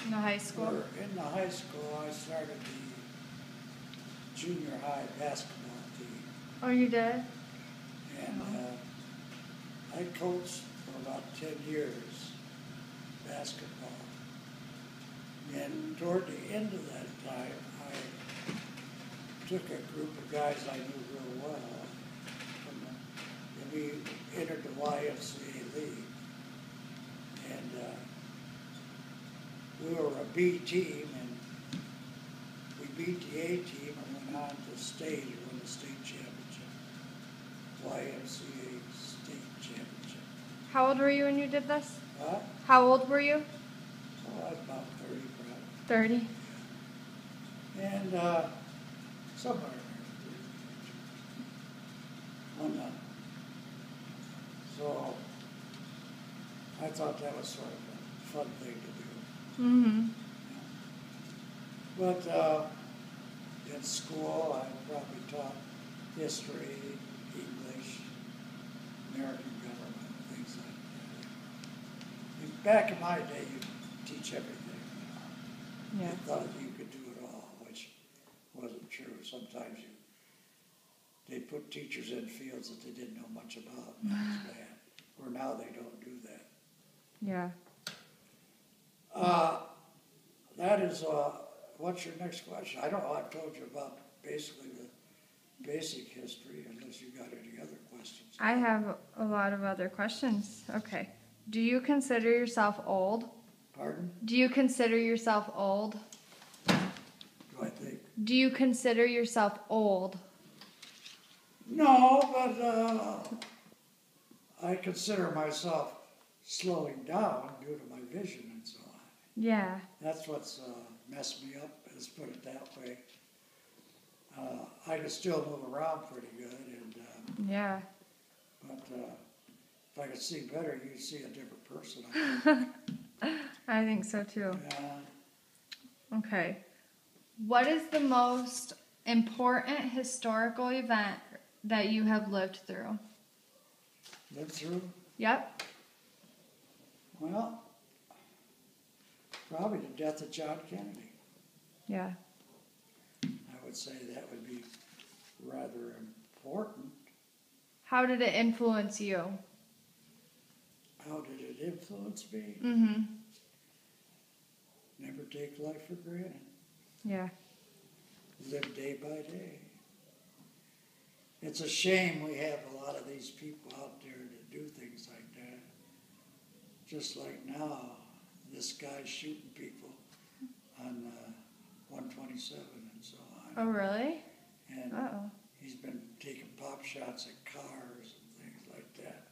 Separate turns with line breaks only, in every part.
In the high school?
In the high school, I started the junior high basketball team.
Oh, you did?
And I coached for about 10 years basketball. And toward the end of that time, I took a group of guys I knew real well, and we entered the YMCA League. And we were a B team, and we beat the A team and went on to state and won the state championship, YMCA state championship.
How old were you when you did this?
Huh?
How old were you?
Oh, I was about 30, probably.
30?
And somewhere in there. One So I thought that was sort of a fun thing to do.
Mm-hmm.
But in school, I probably taught history, English, American government, things like that. And back in my day, you teach everything.
Yeah.
You thought you could do it all, which wasn't true. Sometimes they put teachers in fields that they didn't know much about, and that was bad. Where now they don't do that.
Yeah.
That is, what's your next question? I don't know, I've told you about basically the basic history, unless you got any other questions.
I have a lot of other questions. Okay. Do you consider yourself old?
Pardon?
Do you consider yourself old?
Do I think?
Do you consider yourself old?
No, but I consider myself slowing down due to my vision and so on.
Yeah.
That's what's messed me up, let's put it that way. I can still move around pretty good, and
Yeah.
but if I could see better, you'd see a different person. I think.
I think so too.
Yeah.
Okay. What is the most important historical event that you have lived through?
Lived through?
Yep.
Well, probably the death of John Kennedy.
Yeah.
I would say that would be rather important.
How did it influence you?
How did it influence me?
Mm-hmm.
Never take life for granted.
Yeah.
Live day by day. It's a shame we have a lot of these people out there that do things like that. Just like now, this guy's shooting people on 127 and so on.
Oh, really?
And
Uh-oh.
he's been taking pop shots at cars and things like that.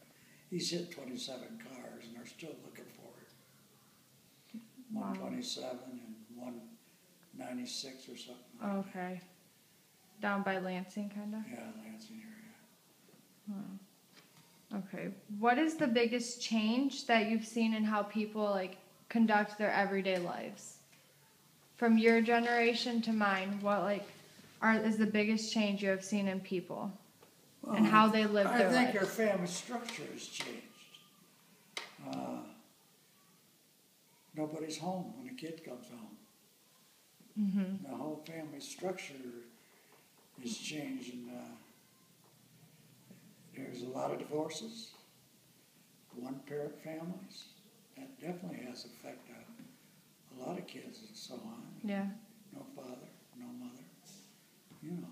He's hit 27 cars and they're still looking for him.
Wow.
127 and 196 or something like that.
Okay. Down by Lansing, kind of?
Yeah, Lansing area.
Okay. What is the biggest change that you've seen in how people, conduct their everyday lives? From your generation to mine, what, is the biggest change you have seen in people? And how they live their lives?
I think your family structure has changed. Nobody's home when a kid comes home.
Mm-hmm.
The whole family structure is changed, and there's a lot of divorces, one-parent families. That definitely has effect on a lot of kids and so on.
Yeah.
No father, no mother. You know,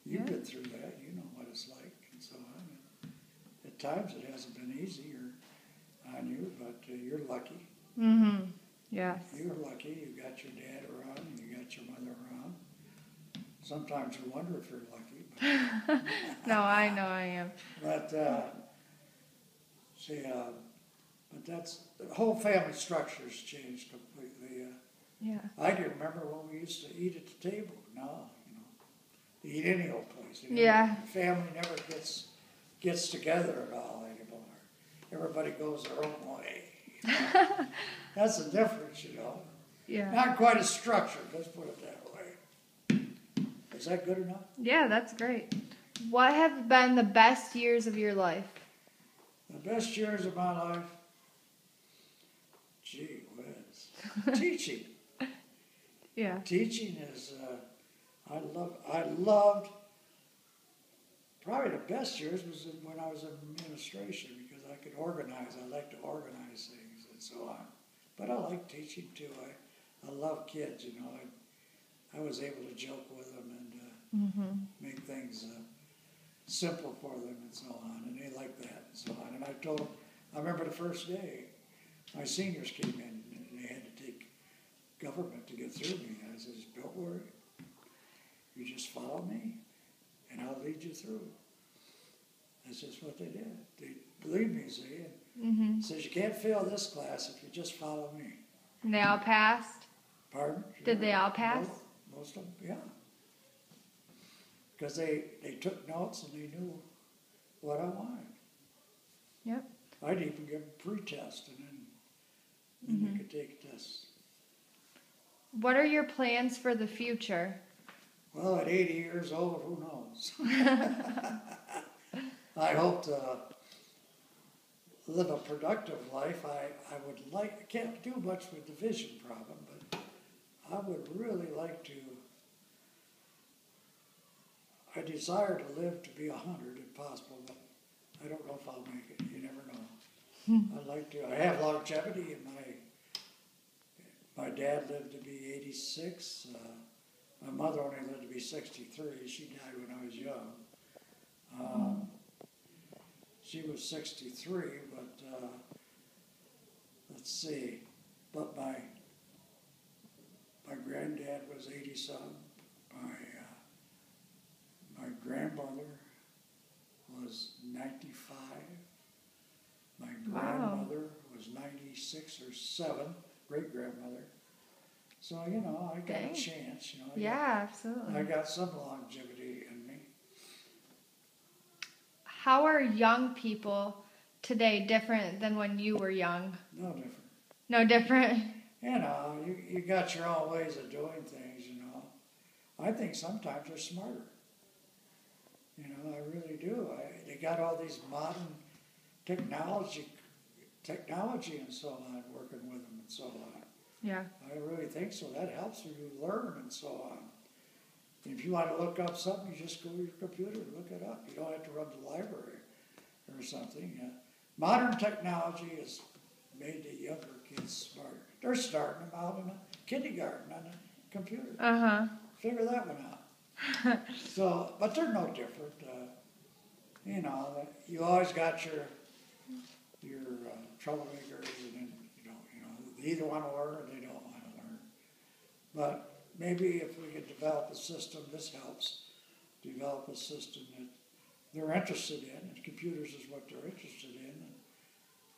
you've been through that. You know what it's like and so on. At times it hasn't been easy on you, but you're lucky.
Mm-hmm. Yes.
You're lucky. You got your dad around and you got your mother around. Sometimes you wonder if you're lucky. But
No, I know I am.
But but that's the whole family structure has changed completely.
Yeah.
I can remember when we used to eat at the table. Now, eat any old place.
Yeah.
Family never gets together at all anymore. Everybody goes their own way. That's the difference,
Yeah.
Not quite as structured. Let's put it that way. Is that good enough?
Yeah, that's great. What have been the best years of your life?
The best years of my life, gee whiz, teaching.
Yeah.
Teaching is, I loved, probably the best years was when I was in administration because I could organize. I like to organize things and so on. But I like teaching too. I love kids, you know. I was able to joke with them and make things simple for them and so on. And they liked that and so on. And I told them, I remember the first day, my seniors came in and they had to take government to get through me. I says, don't worry. You just follow me and I'll lead you through. That's just what they did. They believed me, see. And says, you can't fail this class if you just follow me.
And they all passed?
Pardon?
Did they all pass?
Most of them, yeah. Because they took notes and they knew what I wanted.
Yep.
I'd even give them pre-test and then they could take tests.
What are your plans for the future?
Well, at 80 years old, who knows? I hope to live a productive life. I would like, I can't do much with the vision problem, but I would really like to, I desire to live to be 100 if possible, but I don't know if I'll make it. You never know. I'd like to, I have longevity in my dad lived to be 86. My mother only lived to be 63. She died when I was young. She was 63, but let's see. But my granddad was 80-some. My grandmother was 95. My grandmother was 96 or 7, great-grandmother. So, you know, I got a chance, you know.
Absolutely.
I got some longevity in me.
How are young people today different than when you were young?
No different.
No different?
You know, you got your own ways of doing things, you know. I think sometimes they're smarter. You know, I really do. They got all these modern technology and so on, working with them and so on.
Yeah.
I really think so. That helps you learn and so on. If you want to look up something, you just go to your computer and look it up. You don't have to run to the library or something. Modern technology has made the younger kids smarter. They're starting them out in a kindergarten on a computer. Figure that one out. So, but they're no different. You know, you always got your troublemakers, and then they either want to learn or they don't want to learn. But maybe if we could develop a system, this helps, develop a system that they're interested in, and computers is what they're interested in, and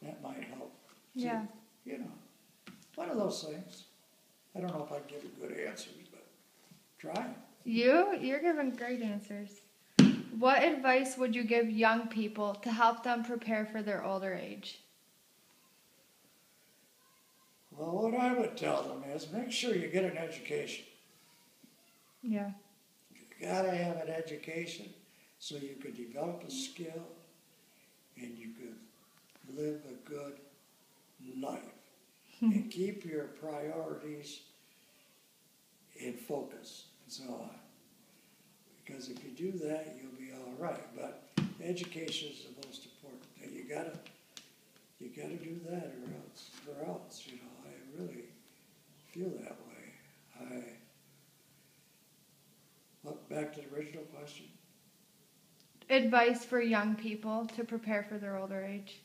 that might help. So,
Yeah.
you know, one of those things. I don't know if I can give you good answers, but try.
You're giving great answers. What advice would you give young people to help them prepare for their older age?
Well, what I would tell them is make sure you get an education.
Yeah.
You gotta have an education so you could develop a skill and you could live a good life. And keep your priorities in focus and so on. Because if you do that, you'll be all right. But education is the most important thing. You gotta do that or else, you know. I really feel that way. Back to the original question.
Advice for young people to prepare for their older age.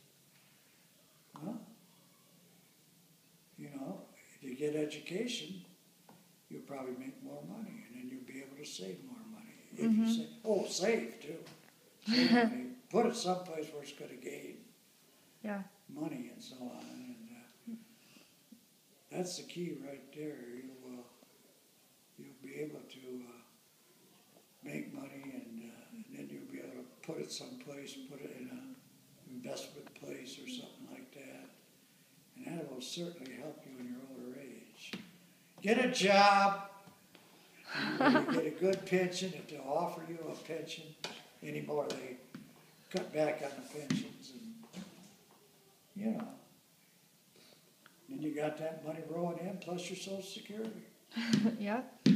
Well, you know, if you get education, you'll probably make more money, and then you'll be able to save more money. If you save too. Save money. Put it someplace where it's going to gain money and so on. And that's the key right there. You'll be able to make money, and then you'll be able to put it someplace, put it in an investment place or something like that. And that will certainly help you in your older age. Get a job. You get a good pension. If they'll offer you a pension anymore, they cut back on the pensions. And, you know. Then you got that money rolling in, plus your Social Security.
Yep.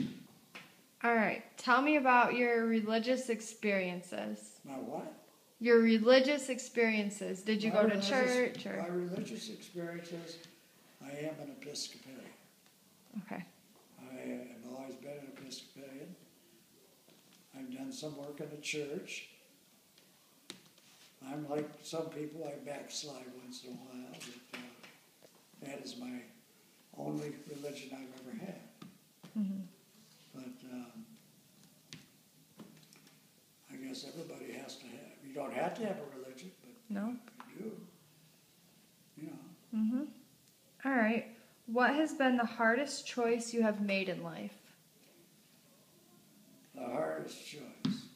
All right. Tell me about your religious experiences.
My what?
Your religious experiences. Did you
My
go to
religious-
church
My
or?
religious experiences, I am an Episcopalian.
Okay.
I have always been an Episcopalian. I've done some work in the church. I'm like some people, I backslide once in a while, but that is my only religion I've ever had.
Mm-hmm.
But I guess everybody has to have, you don't have to have a religion, but
No.
you do. You know,
Mm-hmm. All right. What has been the hardest choice you have made in life?
the hardest choice.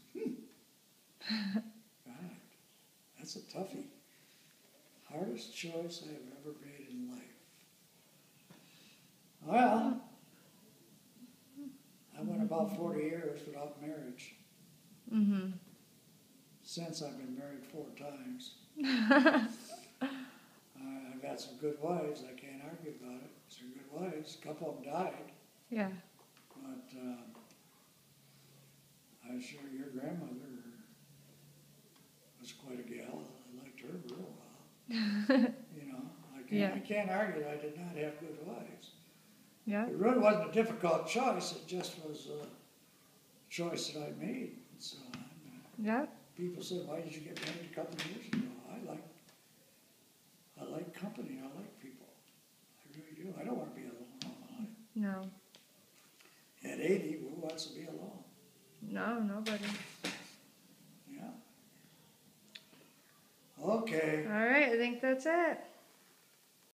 God, that's a toughie. Hardest choice I've ever made in life. Well, I went about 40 years without marriage.
Mm-hmm.
Since I've been married 4 times. I've had some good wives, I can't argue about it. Some good wives, a couple of them died.
Yeah.
But I'm sure your grandmother was quite a gal. I liked her real well. You know, I can't argue that I did not have good wives.
Yeah.
It really wasn't a difficult choice. It just was a choice that I made. So
Yeah.
people said, "Why did you get married a couple of years ago?" I like company. I like people. I really do. I don't want to be alone all my life.
No.
At 80, who wants to be alone?
No, nobody.
Yeah. Okay.
All right. I think that's it.